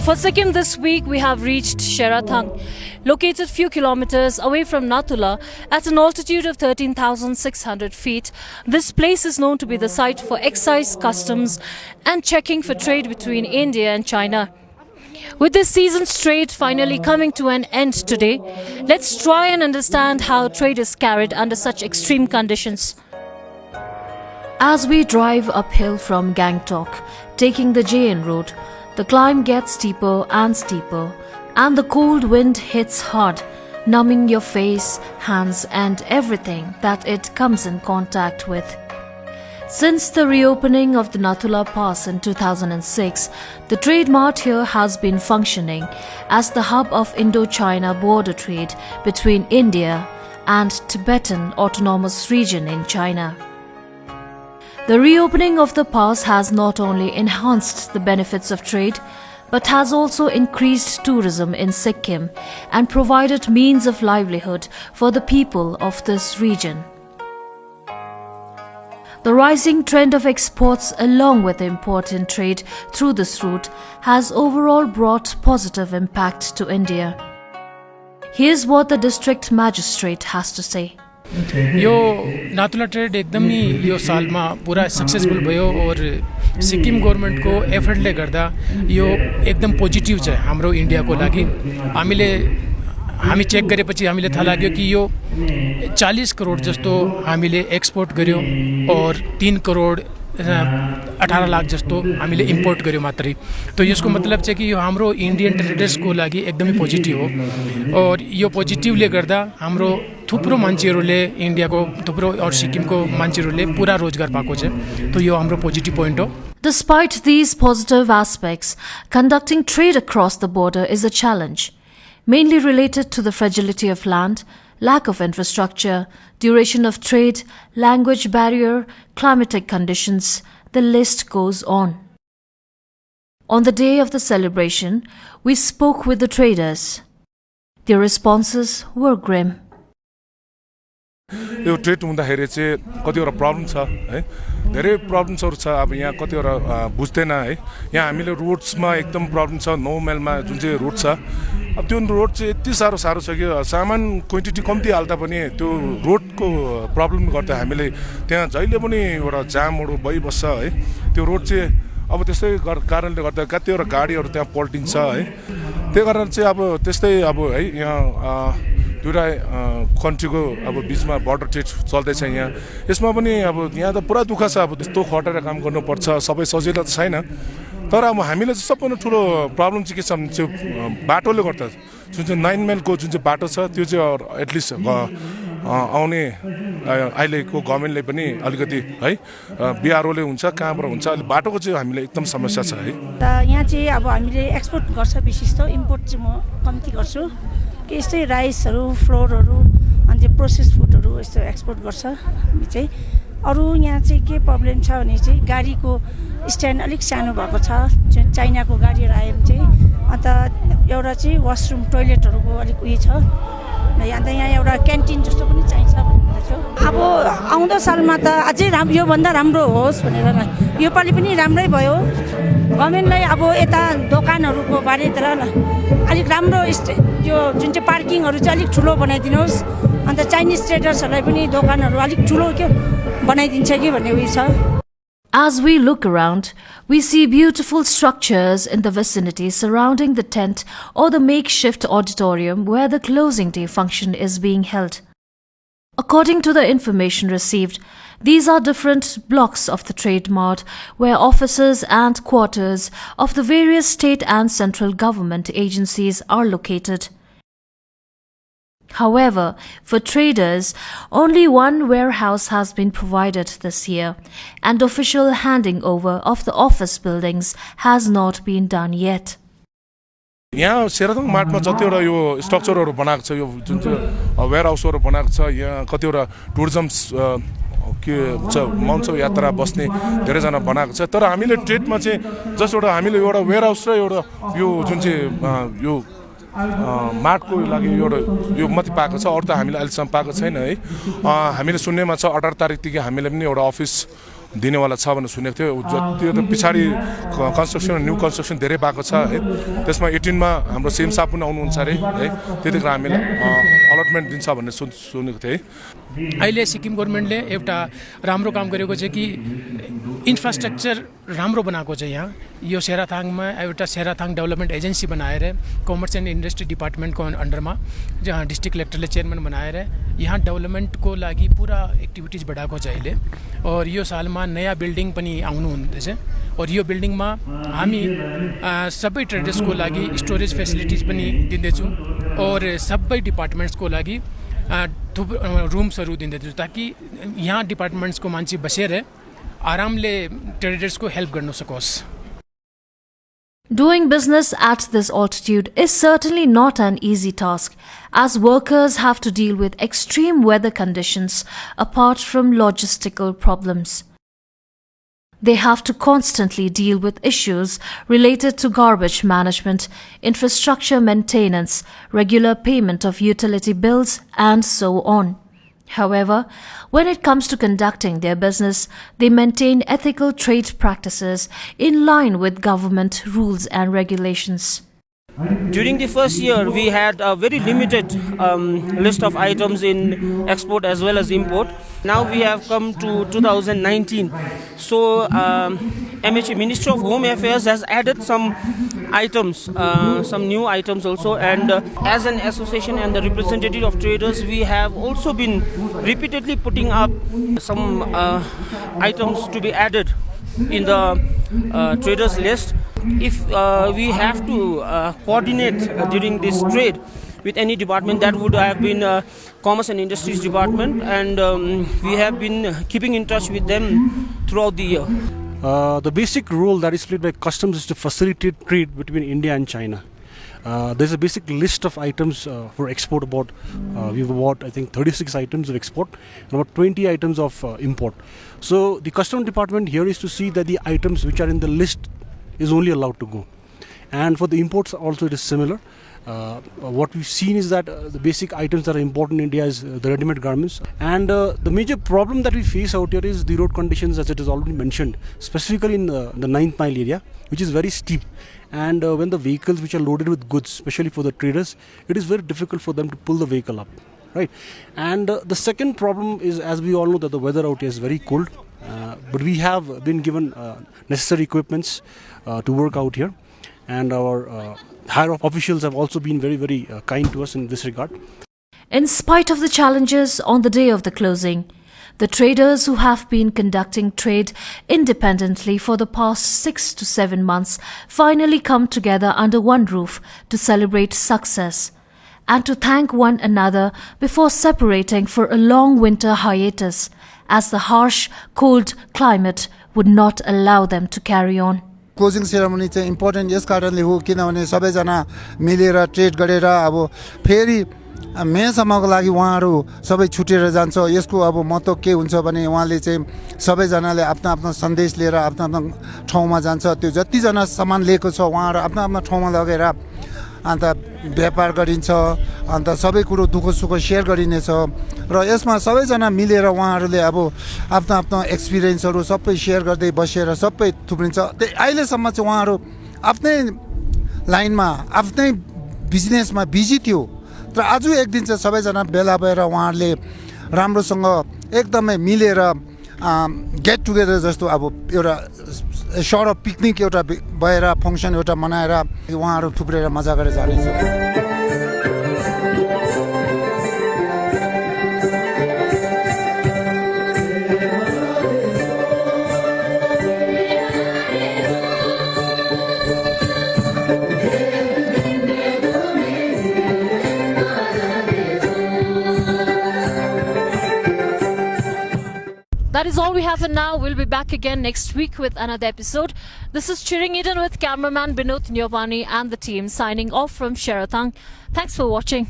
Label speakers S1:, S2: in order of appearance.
S1: For Sikkim this week, we have reached Sherathang, located few kilometers away from Nathula at an altitude of 13,600 feet. This place is known to be the site for excise, customs and checking for trade between India and China. With this season's trade finally coming to an end today, let's try and understand how trade is carried under such extreme conditions. As we drive uphill from Gangtok, taking the JN road, the climb gets steeper and steeper, and the cold wind hits hard, numbing your face, hands and everything that it comes in contact with. Since the reopening of the Nathula Pass in 2006, the trade mart here has been functioning as the hub of Indo-China border trade between India and Tibetan Autonomous Region in China. The reopening of the pass has not only enhanced the benefits of trade, but has also increased tourism in Sikkim and provided means of livelihood for the people of this region. The rising trend of exports along with import in trade through this route has overall brought positive impact to India. Here's what the district magistrate has to say.
S2: Yo Nathula trade एकदम ही यो सालमा पूरा successful भयो और सिक्किम गभर्नमेन्टको एफर्टले गर्दा यो एकदम positive छ हाम्रो इन्डियाको लागि हामी चेक गरेपछि हामीले थाहा लाग्यो कि यो 40 करोड जस्तो हामीले एक्सपोर्ट गर्यो और 3 करोड 18 लाख जस्तो हामीले इम्पोर्ट गर्यो मात्रै। तो यसको मतलब चाहिँ कि यो हाम्रो इन्डियन ट्रेडर्सको लागि एकदमै पोजिटिभ हो और यो पोजिटिभले गर्दा हाम्रो थुप्रो मान्छेहरूले इन्डियाको थुप्रो और सिक्किमको मान्छेहरूले पूरा रोजगार पाएको छ। तो यो हाम्रो पोजिटिभ पोइन्ट हो।
S1: Despite these positive aspects, conducting trade across the border is a challenge, mainly related to the fragility of land, lack of infrastructure, duration of trade, language barrier, climatic conditions, the list goes on. On the day of the celebration, we spoke with the traders. Their responses were grim.
S3: Yo trade हुँदाखेरि चाहिँ कतिवटा problem छ है, धेरै प्रब्लम्सहरु छ। अब यहाँ कतिवटा बुझ्दैन है, यहाँ हामीले रोड्समा एकदम प्रब्लम छ। 9 माइलमा जुन चाहिँ रोड छ, अब त्यो रोड चाहिँ यति साह्रो छ कि सामान क्वान्टिटी कम्ती हाल्दा पनि त्यो रोडको प्रब्लम गर्दा हामीले त्यहाँ जहिले पनि एउटा जामहरु भइबस्छ है। त्यो रोड चाहिँ अब त्यस्तै कारणले गर्दा कतिवटा गाडीहरु त्यहाँ पल्टिन्छ है। त्यही कारण चाहिँ अब त्यस्तै अब है यहाँ दुईटा कन्ट्रीको अब बीचमा बर्डर ट्रेड चल्दैछ यहाँ। यसमा पनि अब यहाँ त पुरा दुःख छ। अब त्यस्तो खटेर काम गर्नुपर्छ, सबै सजिलो त छैन। तर अब हामीले चाहिँ सबभन्दा ठुलो प्रब्लम चाहिँ के छ भने बाटोले गर्दा जुन चाहिँ 9 माइलको जुन चाहिँ बाटो छ त्यो चाहिँ एटलिस्ट आउने अहिलेको गभर्नमेन्टले पनि अलिकति है बिआरओले हुन्छ कहाँबाट हुन्छ अहिले बाटोको चाहिँ हामीले एकदम समस्या छ है।
S4: त यहाँ चाहिँ अब हामीले एक्सपोर्ट गर्छ विशेष त इम्पोर्ट चाहिँ म कम्ती गर्छु कि यस्तै राइसहरु फ्लोरहरु अनि प्रोसेस फुडहरु यस्तो एक्सपोर्ट गर्छ हामी चाहिँ। अरु यहाँ चाहिँ के प्रब्लम छ भने चाहिँ गाडीको स्ट्यान्ड अलिक सानो भएको छ। चाइनाको गाडीहरु आयो भने चाहिँ अन्त एउटा चाहिँ वाशरुम टोयलेटहरुको अलिक उयो छ। यहाँ एउटा क्यान्टिन जस्तो पनि चाहिन्छ भन्दैछु। अब आउँदो सालमा त अझै यो भन्दा राम्रो होस् भनेर योपालि पनि राम्रै भयो। गभर्नमेन्टलाई अब यता दोकानहरुको बारेतिर अलिक राम्रो यो जुन चाहिँ पार्किङहरु चाहिँ अलिक ठुलो बनाइदिनुहोस्। अन्त चाइनिज ट्रेडर्सहरुलाई पनि दोकानहरु अलिक ठुलो के बनाइदिन्छ कि भन्ने उयो छ।
S1: As we look around, we see beautiful structures in the vicinity surrounding the tent or the makeshift auditorium where the closing day function is being held. According to the information received, these are different blocks of the trade mart where offices and quarters of the various state and central government agencies are located. However, for traders, only one warehouse has been provided this year, and official handing over of the office buildings has not been done yet.
S3: यहाँ शेराथाङ मार्टमा जतिवटा यो स्ट्रक्चरहरु बनाएको छ, यो जुन चाहिँ वेयरहाउसहरु बनाएको छ, यहाँ कतिवटा tourism के छ मन्सो यात्रा बस्ने धेरै जना बनाएको छ। तर हामीले ट्रेडमा चाहिँ जस्ट एउटा हामीले एउटा वेयरहाउस र एउटा यो जुन चाहिँ यो मार्टको लागि एउटा यो मात्रै पाएको छ। अरु त हामीले अहिलेसम्म पाएको छैन है। हामीले सुन्नेमा छ 18 तारिखदेखि हामीले पनि एउटा अफिस दिनेवाला छ भनेर सुनेको थियो त्यो त पछाडि कन्स्ट्रक्सन न्यू कन्स्ट्रक्सन धेरै भएको छ है त्यसमा 18 मा हाम्रो सीएम साहब पनि आउनुहुन्छ अरे है त्यतिखेर हामीलाई अलटमेन्ट दिन्छ भन्ने सुनेको थिए
S2: अहिले सिक्किम गभर्नमेन्टले एउटा राम्रो काम गरेको छ कि इन्फ्रास्ट्रक्चर राम्रो बनाएको छ यहाँ यो सेराथाङमा एउटा सेराथाङ डेभलपमेन्ट एजेन्सी बनाएर कमर्स एन्ड इन्डस्ट्री डिपार्टमेन्टको अन्डरमा जहाँ डिस्ट्रिक्ट कलेक्टरले चेयरमैन बनाएर यहाँ डेभलपमेन्टको लागि पुरा एक्टिभिटिज बढाएको छ अहिले और यो सालमा नयाँ बिल्डिङ पनि आउनु हुँदैछ और यो बिल्डिङमा हामी सबै ट्रेडर्सको लागि स्टोरेज फेसिलिटिज पनि दिँदैछौँ और सबै डिपार्टमेन्ट्सको लागि रुम्सहरू दिँदैछौँ ताकि यहाँ डिपार्टमेन्ट्सको मान्छे बसेर आरामले ट्रेडर्सको हेल्प गर्न सकोस्
S1: Doing business at this altitude is certainly not an easy task, as workers have to deal with extreme weather conditions apart from logistical problems. They have to constantly deal with issues related to garbage management, infrastructure maintenance, regular payment of utility bills, and so on. However, when it comes to conducting their business, they maintain ethical trade practices in line with government rules and regulations.
S5: During the first year, we had a very limited list of items in export as well as import. Now we have come to 2019. So MHA, Ministry of Home Affairs, has added some items, some new items also. And as an association and the representative of traders, we have also been repeatedly putting up some items to be added in the traders list. If we have to coordinate during this trade with any department, that would have been Commerce and Industries Department, and we have been keeping in touch with them throughout the year.
S6: The basic role that is played by customs is to facilitate trade between India and China. There's a basic list of items for export. We've about I think 36 items of export and about 20 items of import. So the customs department here is to see that the items which are in the list is only allowed to go, and for the imports also it is similar. What we've seen is that the basic items that are important in India is the ready-made garments, and the major problem that we face out here is the road conditions, as it is already mentioned, specifically in the 9th mile area, which is very steep, and when the vehicles which are loaded with goods, especially for the traders, it is very difficult for them to pull the vehicle up, right? And the second problem is, as we all know, that the weather out here is very cold, but we have been given necessary equipments to work out here, and our higher officials have also been very, very kind to us in this regard.
S1: In spite of the challenges on the day of the closing, the traders who have been conducting trade independently for the past 6 to 7 months finally come together under one roof to celebrate success and to thank one another before separating for a long winter hiatus, as the harsh, cold climate would not allow them to carry on.
S7: Closing ceremony चाहिँ important yes कारणले हो किनभने सबैजना मिलेर trade गरेर अब फेरि मेसम्मको लागि उहाँहरू सबै छुटेर जान्छ। यसको अब महत्त्व के हुन्छ भने उहाँले चाहिँ सबैजनाले आफ्नो आफ्नो सन्देश लिएर आफ्नो आफ्नो ठाउँमा जान्छ। त्यो जतिजना सामान लिएको छ उहाँहरू आफ्नो आफ्नो ठाउँमा लगेर अन्त व्यापार गरिन्छ, अन्त सबै कुरो दुःख सुख सेयर गरिनेछ र यसमा सबैजना मिलेर उहाँहरूले अब आफ्नो आफ्नो एक्सपिरियन्सहरू सबै सेयर गर्दै बसेर सबै थुप्रिन्छ। अहिलेसम्म चाहिँ उहाँहरू आफ्नै लाइनमा आफ्नै बिजनेसमा बिजी थियो, तर आज एक दिन चाहिँ सबैजना भेला भएर उहाँहरूले राम्रोसँग एकदमै मिलेर गेट टुगेदर जस्तो अब एउटा सर्ट अफ पिकनिक एउटा भएर फङ्सन एउटा मनाएर उहाँहरू थुप्रेर मजा गरेर जानेछ।
S1: That is all we have for now. We'll be back again next week with another episode. This is Cheering Eden with cameraman Binod Nyobani and the team signing off from Sherathang. Thanks for watching.